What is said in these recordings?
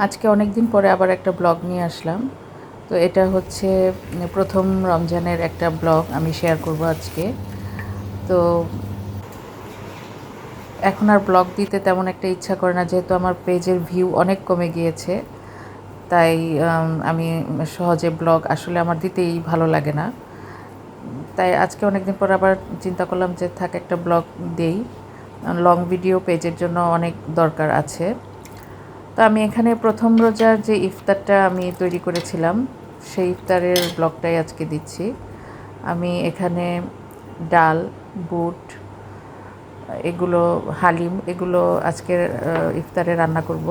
আজকে অনেক দিন পরে আবার একটা ব্লগ নিয়ে আসলাম। তো এটা হচ্ছে প্রথম রমজানের একটা ব্লগ আমি শেয়ার করব আজকে। তো এখন আর ব্লগ দিতে তেমন একটা ইচ্ছা করে না, যেহেতু আমার পেজের ভিউ অনেক কমে গিয়েছে। তাই আমি সহজে ব্লগ আসলে আমার দিতেই ভালো লাগে না। তাই আজকে অনেক দিন পর আবার চিন্তা করলাম যে থাক একটা ব্লগ দেই। লং ভিডিও পেজের জন্য অনেক দরকার আছে। তো আমি এখানে প্রথম রোজার যে ইফতারটা আমি তৈরি করেছিলাম, সেই ইফতারের ব্লগটাই আজকে দিচ্ছি। আমি এখানে ডাল, বুট, এগুলো হালিম, এগুলো আজকের ইফতারে রান্না করব।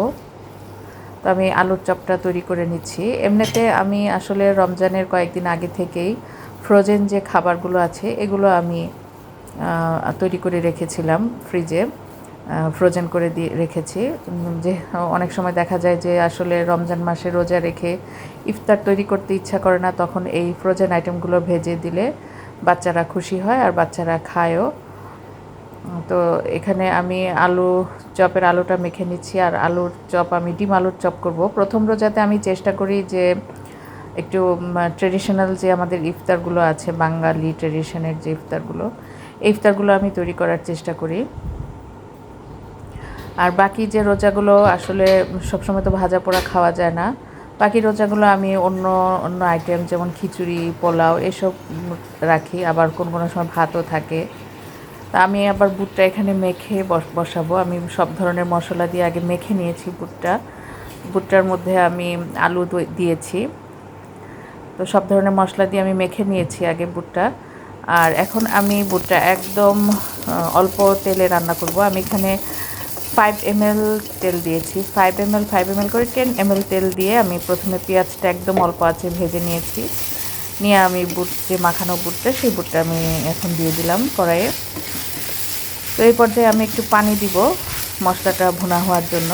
তো আমি আলুর চপটা তৈরি করে নিচ্ছি। এমনিতে আমি আসলে রমজানের কয়েকদিন আগে থেকেই ফ্রোজেন যে খাবারগুলো আছে এগুলো আমি তৈরি করে রেখেছিলাম ফ্রিজে, ফ্রোজেন করে দিয়ে রেখেছি। যে অনেক সময় দেখা যায় যে আসলে রমজান মাসে রোজা রেখে ইফতার তৈরি করতে ইচ্ছা করে না, তখন এই ফ্রোজেন আইটেমগুলো ভেজে দিলে বাচ্চারা খুশি হয় আর বাচ্চারা খায়ও। তো এখানে আমি চপের আলুটা মেখে নিচ্ছি, আর আলুর চপ আমি ডিম আলুর চপ করব। প্রথম রোজাতে আমি চেষ্টা করি যে একটু ট্রেডিশনাল যে আমাদের ইফতারগুলো আছে, বাঙালি ট্রেডিশনের যে ইফতারগুলো, এই ইফতারগুলো আমি তৈরি করার চেষ্টা করি। আর বাকি যে রোজাগুলো আসলে সবসময় তো ভাজা পোড়া খাওয়া যায় না, বাকি রোজাগুলো আমি অন্য অন্য আইটেম যেমন খিচুড়ি, পোলাও এসব রাখি। আবার কোন কোনো সময় ভাতও থাকে। তা আমি আবার বুটটা এখানে মেখে বসাবো। আমি সব ধরনের মশলা দিয়ে আগে মেখে নিয়েছি বুটটার মধ্যে আমি আলু দিয়েছি। তো সব ধরনের মশলা দিয়ে আমি মেখে নিয়েছি আগে বুটটা। আর এখন আমি বুটটা একদম অল্প তেলে রান্না করব। আমি এখানে 5 ml তেল দিয়েছি, 5 ml করে 10 ml তেল দিয়ে আমি প্রথমে পেঁয়াজটা একদম অল্প আঁচে ভেজে নিয়েছি। নিয়ে আমি বুট যে মাখানো বুটটা, সেই বুটটা আমি এখন দিয়ে দিলাম কড়াইয়ে। তো এই পর্যায়ে আমি একটু পানি দিব মশলাটা ভুনা হওয়ার জন্য।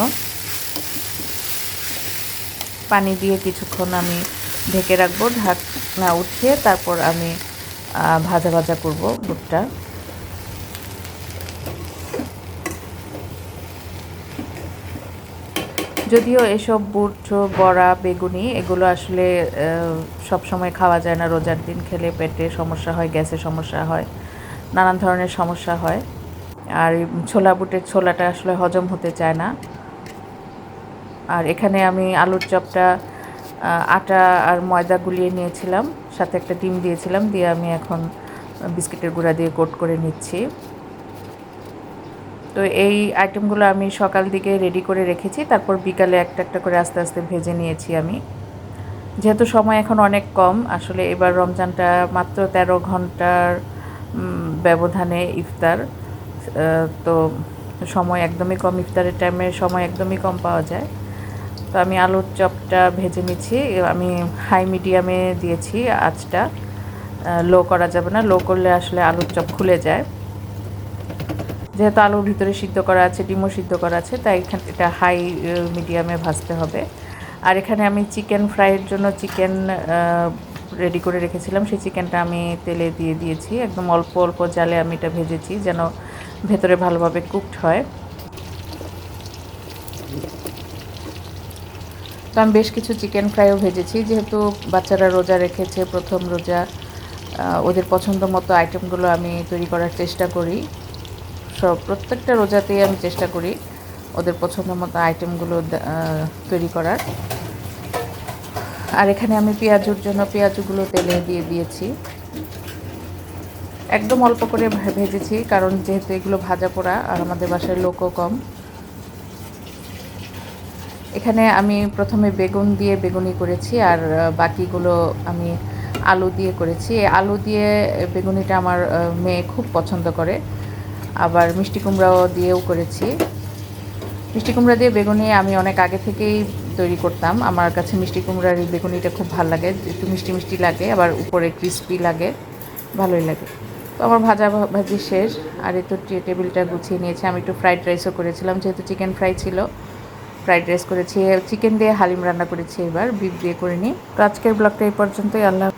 পানি দিয়ে কিছুক্ষণ আমি ঢেকে রাখবো, ঢাকনা উঠিয়ে তারপর আমি ভাজা ভাজা করব বুটটা। যদিও এসব বুট, বড়া, বেগুনি এগুলো আসলে সব সময় খাওয়া যায় না। রোজার দিন খেলে পেটে সমস্যা হয়, গ্যাসের সমস্যা হয়, নানান ধরনের সমস্যা হয়। আর ছোলা বুটের ছোলাটা আসলে হজম হতে চায় না। আর এখানে আমি আলুর চপটা আটা আর ময়দা গুলিয়ে নিয়েছিলাম, সাথে একটা ডিম দিয়েছিলাম, দিয়ে আমি এখন বিস্কিটের গুঁড়া দিয়ে কোট করে নিচ্ছি। তো এই আইটেমগুলো আমি সকাল দিকে রেডি করে রেখেছি, তারপর বিকালে একটা একটা করে আস্তে আস্তে ভেজে নিয়েছি আমি। যেহেতু সময় এখন অনেক কম, আসলে এবার রমজানটা মাত্র 13 ঘন্টার ব্যবধানে ইফতার। তো সময় একদমই কম, ইফতারের টাইমে সময় একদমই কম পাওয়া যায়। তো আমি আলুর চপটা ভেজে নিচ্ছি। আমি হাই মিডিয়ামে দিয়েছি আঁচটা, লো করা যাবে না, লো করলে আসলে আলুর চপ খুলে যায়। যেহেতু আলুর ভিতরে সিদ্ধ করা আছে, ডিমও সিদ্ধ করা আছে, তাই এখানে এটা হাই মিডিয়ামে ভাজতে হবে। আর এখানে আমি চিকেন ফ্রাইয়ের জন্য চিকেন রেডি করে রেখেছিলাম, সেই চিকেনটা আমি তেলে দিয়ে দিয়েছি। একদম অল্প অল্প জালে আমি এটা ভেজেছি যেন ভেতরে ভালোভাবে কুকড হয়। তো আমি বেশ কিছু চিকেন ফ্রাইও ভেজেছি, যেহেতু বাচ্চারা রোজা রেখেছে, প্রথম রোজা, ওদের পছন্দ মতো আইটেমগুলো আমি তৈরি করার চেষ্টা করি। প্রত্যেকটা রোজাতেই আমি চেষ্টা করি ওদের পছন্দ মতো আইটেমগুলো তৈরি করার। আর এখানে আমি পেঁয়াজগুলো তেলে দিয়ে দিয়েছি, একদম অল্প করে ভেজেছি, কারণ যেহেতু এগুলো ভাজা পোড়া আর আমাদের বাসায় লোকও কম। এখানে আমি প্রথমে বেগুন দিয়ে বেগুনি করেছি, আর বাকিগুলো আমি আলু দিয়ে করেছি। আলু দিয়ে বেগুনিটা আমার মেয়ে খুব পছন্দ করে। আবার মিষ্টি কুমড়াও দিয়েও করেছি। মিষ্টি কুমড়া দিয়ে বেগুনি আমি অনেক আগে থেকেই তৈরি করতাম। আমার কাছে মিষ্টি কুমড়ার এই বেগুনিটা খুব ভালো লাগে, একটু মিষ্টি মিষ্টি লাগে, আবার উপরে ক্রিস্পি লাগে, ভালোই লাগে। তো আমার ভাজি শেষ, আর এই তো টেবিলটা গুছিয়ে নিয়েছি। আমি একটু ফ্রাইড রাইসও করেছিলাম, যেহেতু চিকেন ফ্রাই ছিল, ফ্রাইড রাইস করেছি। চিকেন দিয়ে হালিম রান্না করেছি, এবার বিফ দিয়ে করিনি। তো আজকের ব্লগটা এই পর্যন্তই। আল্লাহ।